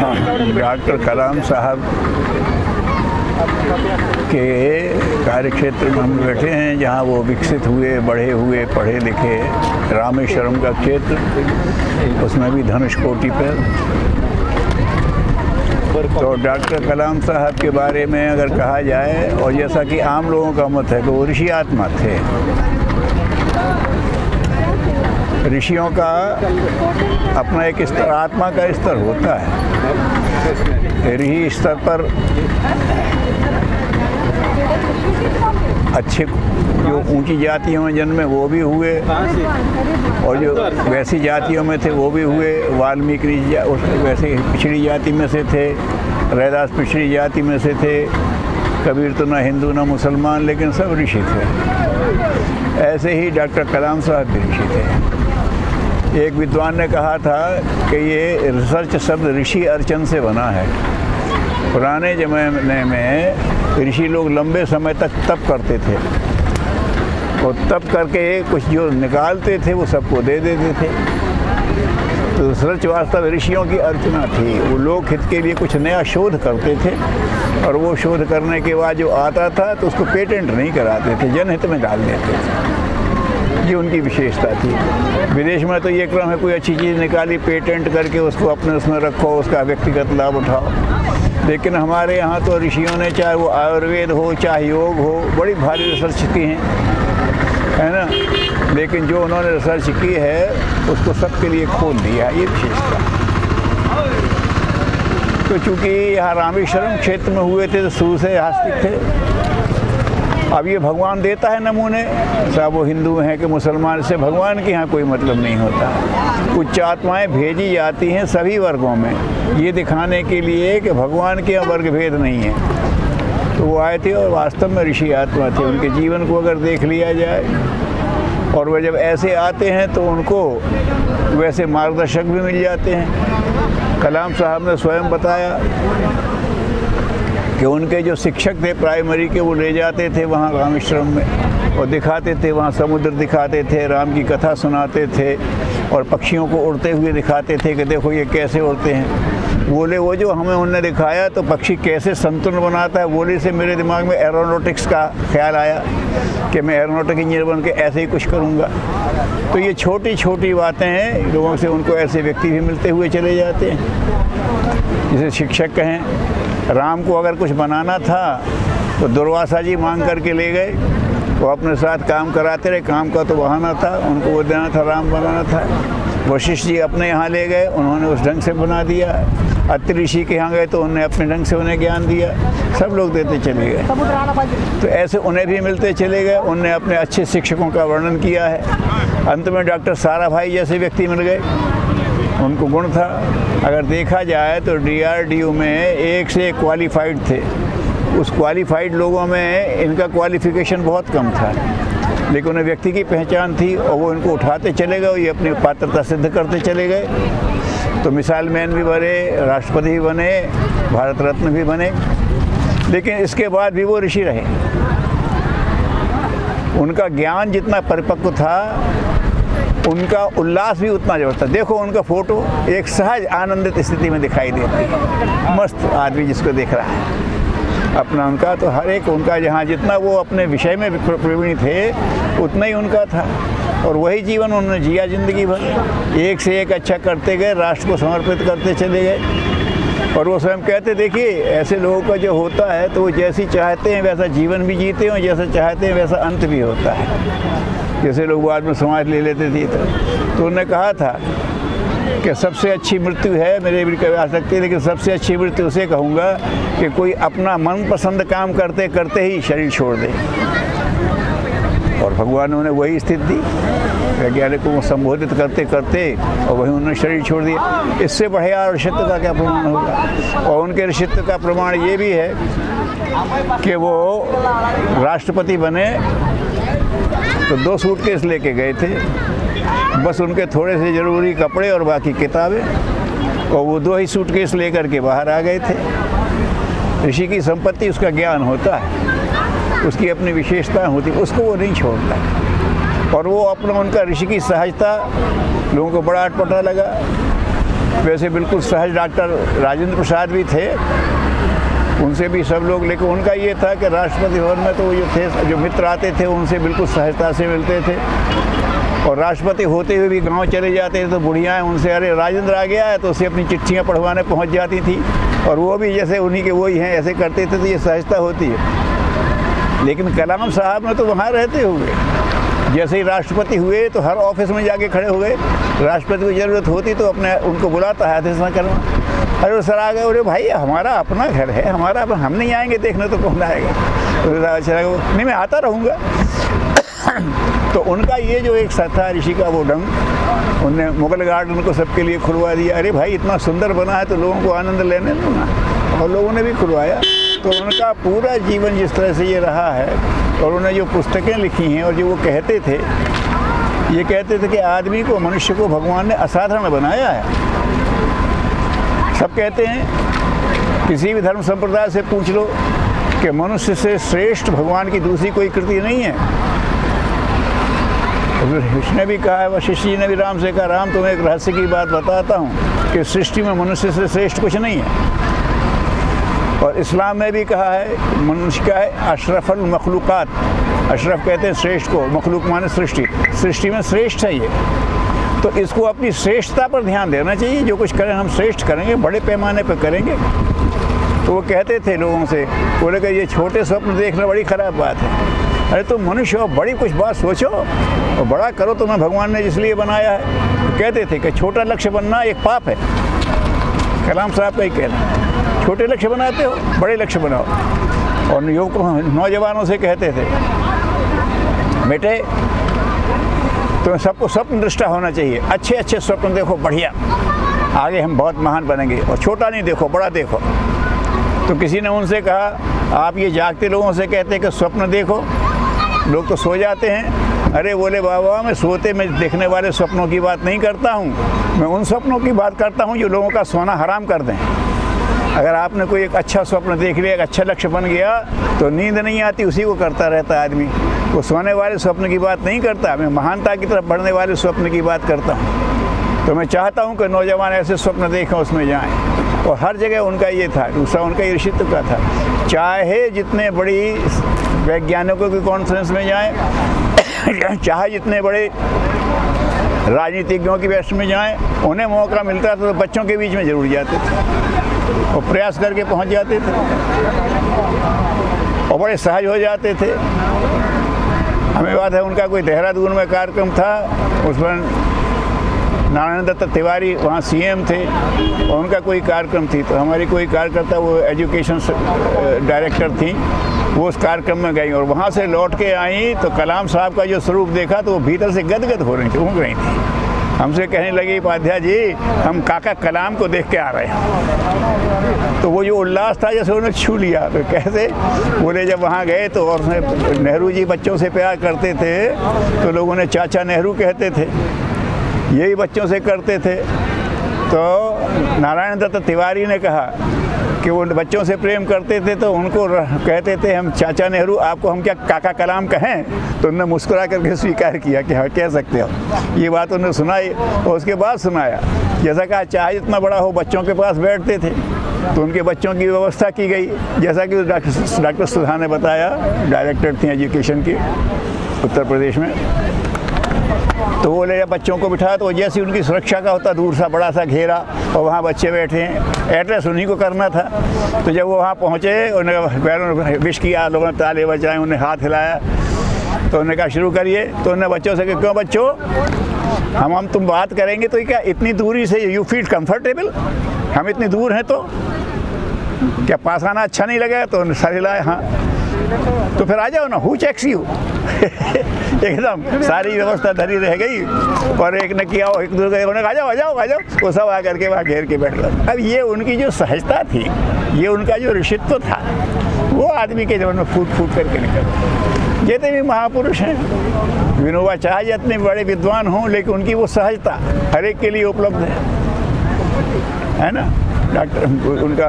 Doctor कलाम साहब के कार्यक्षेत्र में हम बैठे हैं, जहाँ वो विकसित हुए, बड़े हुए, पढ़े लिखे। रामेश्वरम का क्षेत्र, उसमें भी धनुषकोटि पर। तो डॉक्टर कलाम साहब के बारे में अगर कहा जाए, और जैसा कि आम लोगों का मत है कि वो ऋषि आत्मा थे। ऋषियों का अपना एक स्तर, आत्मा का स्तर होता है। ऋषि स्तर पर अच्छे जो ऊंची जातियों में जन्मे वो भी हुए, और जो वैसी जातियों में थे वो भी हुए। वाल्मीकि वैसे पिछड़ी जाति में से थे, रैदास पिछड़ी जाति में से थे, कबीर तो ना हिंदू ना मुसलमान, लेकिन सब ऋषि थे। ऐसे ही डॉक्टर कलाम साहब भी ऋषि थे। एक विद्वान ने कहा था कि ये रिसर्च शब्द ऋषि अर्चन से बना है। पुराने ज़माने में ऋषि लोग लंबे समय तक तप करते थे, और तप करके कुछ जो निकालते थे वो सबको दे देते थे। तो रिसर्च वास्तव ऋषियों की अर्चना थी। वो लोग हित के लिए कुछ नया शोध करते थे, और वो शोध करने के बाद जो आता था तो उसको पेटेंट नहीं कराते थे, जनहित में डाल देते थे। ये उनकी विशेषता थी। विदेश में तो ये क्रम है, कोई अच्छी चीज़ निकाली, पेटेंट करके उसको अपने उसमें रखो, उसका व्यक्तिगत लाभ उठाओ। लेकिन हमारे यहाँ तो ऋषियों ने, चाहे वो आयुर्वेद हो, चाहे योग हो, बड़ी भारी रिसर्च की है ना। लेकिन जो उन्होंने रिसर्च की है उसको सबके लिए खोल दिया, ये विशेषता। तो चूँकि यहाँ रामेश्वरम क्षेत्र में हुए थे तो शुरू से आस्तिक थे। अब ये भगवान देता है नमूने, चाहे वो हिंदू हैं कि मुसलमान, से भगवान के यहाँ कोई मतलब नहीं होता। उच्च आत्माएँ भेजी जाती हैं सभी वर्गों में, ये दिखाने के लिए कि भगवान के यहाँ वर्ग भेद नहीं है। तो वो आए थे और वास्तव में ऋषि आत्मा थे। उनके जीवन को अगर देख लिया जाए, और वह जब ऐसे आते हैं तो उनको वैसे मार्गदर्शक भी मिल जाते हैं। कलाम साहब ने स्वयं बताया कि उनके जो शिक्षक थे प्राइमरी के, वो ले जाते थे वहाँ रामेश्वरम में और दिखाते थे, वहाँ समुद्र दिखाते थे, राम की कथा सुनाते थे, और पक्षियों को उड़ते हुए दिखाते थे कि देखो ये कैसे उड़ते हैं। बोले वो जो हमें उनने दिखाया तो पक्षी कैसे संतुलन बनाता है, बोले से मेरे दिमाग में एरोनॉटिक्स का ख्याल आया कि मैं एरोनॉटिक इंजीनियर बन के ऐसे ही कुछ करूँगा। तो ये छोटी छोटी बातें हैं, लोगों से उनको ऐसे व्यक्ति भी मिलते हुए चले जाते हैं। जैसे शिक्षक कहें, राम को अगर कुछ बनाना था तो दुर्वासा जी मांग करके ले गए, वो अपने साथ काम कराते रहे, काम का तो बहाना था, उनको वो देना था, राम बनाना था। वशिष्ठ जी अपने यहाँ ले गए, उन्होंने उस ढंग से बना दिया। अत्रि ऋषि के यहाँ गए तो उन्होंने अपने ढंग से उन्हें ज्ञान दिया। सब लोग देते चले गए, तो ऐसे उन्हें भी मिलते चले गए। उनने अपने अच्छे शिक्षकों का वर्णन किया है। अंत में डॉक्टर साराभाई जैसे व्यक्ति मिल गए, उनको गुण था। अगर देखा जाए तो DRDO में एक से एक क्वालिफाइड थे। उस क्वालिफाइड लोगों में इनका क्वालिफिकेशन बहुत कम था, लेकिन उन्हें व्यक्ति की पहचान थी, और वो इनको उठाते चले गए, ये अपनी पात्रता सिद्ध करते चले गए। तो मिसाइल मैन भी बने, राष्ट्रपति भी बने, भारत रत्न भी बने, लेकिन इसके बाद भी वो ऋषि रहे। उनका ज्ञान जितना परिपक्व था, उनका उल्लास भी उतना जबरदस्त था। देखो उनका फोटो एक सहज आनंदित स्थिति में दिखाई देती है, मस्त आदमी जिसको देख रहा है अपना। उनका तो हर एक, उनका जहाँ जितना वो अपने विषय में प्रवीण थे उतना ही उनका था, और वही जीवन उन्होंने जिया जिंदगी भर। एक से एक अच्छा करते गए, राष्ट्र को समर्पित करते चले गए। और वो स्वयं कहते, देखिए ऐसे लोगों का जो होता है तो वो जैसी चाहते हैं वैसा जीवन भी जीते हैं, जैसा चाहते हैं वैसा अंत भी होता है। जैसे लोग बाद में समाज ले लेते थे, तो उन्होंने कहा था कि सबसे अच्छी मृत्यु है, मेरे भी कभी आ सकती है, लेकिन सबसे अच्छी मृत्यु उसे कहूँगा कि कोई अपना मनपसंद काम करते करते ही शरीर छोड़ दे। और भगवान ने उन्हें वही स्थिति दी, वैज्ञानिकों को संबोधित करते करते, और वही उन्होंने शरीर छोड़ दिया। इससे बढ़िया ऋषित्व का क्या प्रमाण होगा। और उनके ऋषित्व का प्रमाण ये भी है कि वो राष्ट्रपति बने तो 2 सूटकेस लेके गए थे, बस उनके थोड़े से ज़रूरी कपड़े और बाकी किताबें, और वो 2 ही सूटकेस लेकर के बाहर आ गए थे। ऋषि की संपत्ति उसका ज्ञान होता है, उसकी अपनी विशेषताएं होती, उसको वो नहीं छोड़ता। और वो अपना, उनका ऋषि की सहजता लोगों को बड़ा अटपटा लगा। वैसे बिल्कुल सहज डॉक्टर राजेंद्र प्रसाद भी थे, उनसे भी सब लोग, लेकिन उनका ये था कि राष्ट्रपति भवन में तो वो जो थे, जो मित्र आते थे उनसे बिल्कुल सहजता से मिलते थे, और राष्ट्रपति होते हुए भी गांव चले जाते थे तो बुढ़ियाएँ उनसे अरे राजेंद्र आ गया है, तो उसे अपनी चिट्ठियाँ पढ़वाने पहुँच जाती थी, और वो भी जैसे उन्हीं के वही हैं ऐसे करते थे, तो ये सहजता होती है। लेकिन कलाम साहब ने तो वहाँ रहते हुए जैसे ही राष्ट्रपति हुए तो हर ऑफिस में जाके खड़े हो गए, राष्ट्रपति को ज़रूरत होती तो अपने उनको बुलाता है आदेश करना, अरे सर आ गए, अरे भाई हमारा अपना घर है, हमारा अपना, हम नहीं आएंगे देखने तो कौन आएगा, तो नहीं मैं आता रहूँगा। तो उनका ये जो एक था ऋषि का वो ढंग, उनने मुगल गार्डन को सबके लिए खुलवा दिया, अरे भाई इतना सुंदर बना है तो लोगों को आनंद लेने दो ना, और लोगों ने भी खुलवाया। तो उनका पूरा जीवन जिस तरह से ये रहा है, और उन्होंने जो पुस्तकें लिखी हैं और जो वो कहते थे, ये कहते थे कि आदमी को, मनुष्य को भगवान ने असाधारण बनाया है। सब कहते हैं, किसी भी धर्म संप्रदाय से पूछ लो कि मनुष्य से श्रेष्ठ भगवान की दूसरी कोई कृति नहीं है। उसने भी कहा है, वशिष्ठ जी ने भी राम से कहा, राम तुम्हें एक रहस्य की बात बताता हूँ कि सृष्टि में मनुष्य से श्रेष्ठ कुछ नहीं है। और इस्लाम में भी कहा है, मनुष्य का है अशरफुल मखलूक़ात, अशरफ कहते हैं श्रेष्ठ को, मखलूक माने सृष्टि, सृष्टि में श्रेष्ठ है ये। तो इसको अपनी श्रेष्ठता पर ध्यान देना चाहिए, जो कुछ करें हम श्रेष्ठ करेंगे, बड़े पैमाने पर करेंगे। तो वो कहते थे लोगों से, बोले कि ये छोटे स्वप्न देखना बड़ी ख़राब बात है, अरे तुम मनुष्य हो, बड़ी कुछ बात सोचो और बड़ा करो, तुम्हें भगवान ने इसलिए बनाया है। तो कहते थे कि छोटा लक्ष्य बनना एक पाप है। कलाम साहब का ही कहना, छोटे लक्ष्य बनाते हो, बड़े लक्ष्य बनाओ। और नौजवानों से कहते थे, बेटे तुम्हें सबको स्वप्न दृष्टा होना चाहिए, अच्छे अच्छे स्वप्न देखो, बढ़िया, आगे हम बहुत महान बनेंगे, और छोटा नहीं देखो, बड़ा देखो। तो किसी ने उनसे कहा, आप ये जागते लोगों से कहते हैं कि स्वप्न देखो, लोग तो सो जाते हैं। अरे बोले बाबा, मैं सोते में देखने वाले स्वप्नों की बात नहीं करता हूँ, मैं उन स्वप्नों की बात करता हूँ जो लोगों का सोना हराम कर दें। अगर आपने कोई एक अच्छा स्वप्न देख लिया, एक अच्छा लक्ष्य बन गया, तो नींद नहीं आती, उसी को करता रहता है आदमी। वो सोने वाले स्वप्न की बात नहीं करता, मैं महानता की तरफ बढ़ने वाले स्वप्न की बात करता हूँ। तो मैं चाहता हूँ कि नौजवान ऐसे स्वप्न देखें, उसमें जाएं। और हर जगह उनका ये था, दूसरा उनका ये ऋषित्व का था, चाहे जितने बड़ी वैज्ञानिकों की कॉन्फ्रेंस में जाएं, चाहे जितने बड़े राजनीतिज्ञों की बैठक में जाएं, उन्हें मौका मिलता था तो बच्चों के बीच में जरूर जाते थे और प्रयास करके पहुंच जाते थे और बड़े सहज हो जाते थे। हमें बात है, उनका कोई देहरादून में कार्यक्रम था, उसमें नारायण दत्त तिवारी वहाँ सीएम थे और उनका कोई कार्यक्रम थी, तो हमारी कोई कार्यकर्ता, वो एजुकेशन डायरेक्टर थी, वो उस कार्यक्रम में गई और वहाँ से लौट के आई तो कलाम साहब का जो स्वरूप देखा तो वो भीतर से गदगद हो रही थी, ऊँग रही थी। हमसे कहने लगी, उपाध्याय जी हम काका कलाम को देख के आ रहे हैं। तो वो जो उल्लास था जैसे उन्हें छू लिया। तो कैसे? बोले जब वहाँ गए तो और नेहरू जी बच्चों से प्यार करते थे तो लोगों ने चाचा नेहरू कहते थे, यही बच्चों से करते थे। तो नारायण दत्त तिवारी ने कहा कि वो बच्चों से प्रेम करते थे तो उनको कहते थे हम चाचा नेहरू, आपको हम क्या काका कलाम कहें? तो उन्होंने मुस्कुरा करके स्वीकार किया कि हाँ कह सकते हो। ये बात उन्होंने सुनाई और उसके बाद सुनाया, जैसा कहा चाहे जितना बड़ा हो बच्चों के पास बैठते थे तो उनके बच्चों की व्यवस्था की गई, जैसा कि डॉक्टर सुधा ने बताया, डायरेक्टर थी एजुकेशन की उत्तर प्रदेश में। तो वो ले बच्चों को बिठाया तो जैसे उनकी सुरक्षा का होता, दूर सा बड़ा सा घेरा और वहाँ बच्चे बैठे हैं, एड्रेस उन्हीं को करना था। तो जब वो वहाँ पहुँचे उन्हें पैरों में विश किया, लोगों ने ताले बजाए, उन्हें हाथ हिलाया। तो उन्होंने कहा शुरू करिए। तो उन्होंने बच्चों से कहा क्यों बच्चों, हम तुम बात करेंगे तो क्या इतनी दूरी से यू फील कंफर्टेबल? हम इतनी दूर हैं तो क्या पास आना अच्छा नहीं लगा? तो उन्होंने सर हिलाया हाँ। तो फिर आ जाओ ना, हु चेक्स यू। एकदम सारी व्यवस्था धरी रह गई और एक ने किया, एक दूसरे उन्होंने आ जाओ आ जाओ आ जाओ, वो सब आकर के वहाँ घेर के बैठ गए। अब ये उनकी जो सहजता थी, ये उनका जो ऋषित्व था, वो आदमी के जीवन में फूट फूट करके निकल। जितने भी महापुरुष हैं, विनोबा चाहे जितने बड़े विद्वान हों, लेकिन उनकी वो सहजता हर एक के लिए उपलब्ध है ना। डॉक्टर उनका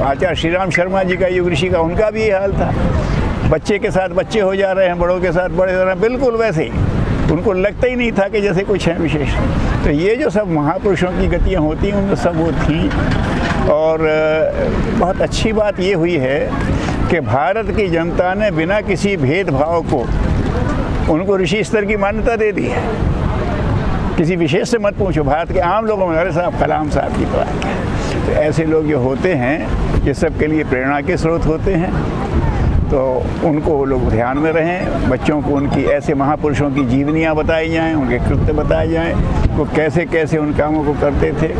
आचार्य श्री राम शर्मा जी का, युग ऋषि का, उनका भी ये हाल था। बच्चे के साथ बच्चे हो जा रहे हैं, बड़ों के साथ बड़े हो रहे हैं, बिल्कुल वैसे ही। उनको लगता ही नहीं था कि जैसे कुछ है विशेष। तो ये जो सब महापुरुषों की गतियाँ होती हैं उनमें सब वो थी। और बहुत अच्छी बात ये हुई है कि भारत की जनता ने बिना किसी भेदभाव को उनको ऋषि स्तर की मान्यता दे दी है। किसी विशेष से मत पूछो, भारत के आम लोगों में अरे साहब कलाम साहब की बात है। तो ऐसे लोग जो होते हैं ये सब के लिए प्रेरणा के स्रोत होते हैं। तो उनको लोग ध्यान में रहें, बच्चों को उनकी ऐसे महापुरुषों की जीवनियाँ बताई जाएं, उनके कृत्य बताए जाएं, वो कैसे कैसे उन कामों को करते थे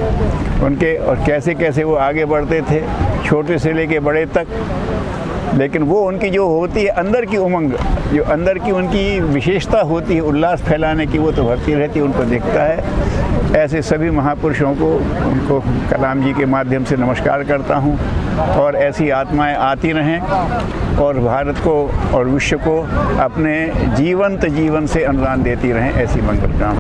उनके, और कैसे कैसे वो आगे बढ़ते थे छोटे से लेके बड़े तक। लेकिन वो उनकी जो होती है अंदर की उमंग, जो अंदर की उनकी विशेषता होती है उल्लास फैलाने की, वो तो भरती रहती है, उनको दिखता है। ऐसे सभी महापुरुषों को, उनको कलाम जी के माध्यम से नमस्कार करता हूँ। और ऐसी आत्माएं आती रहें और भारत को और विश्व को अपने जीवंत जीवन से अनुदान देती रहें, ऐसी मंगल कामना।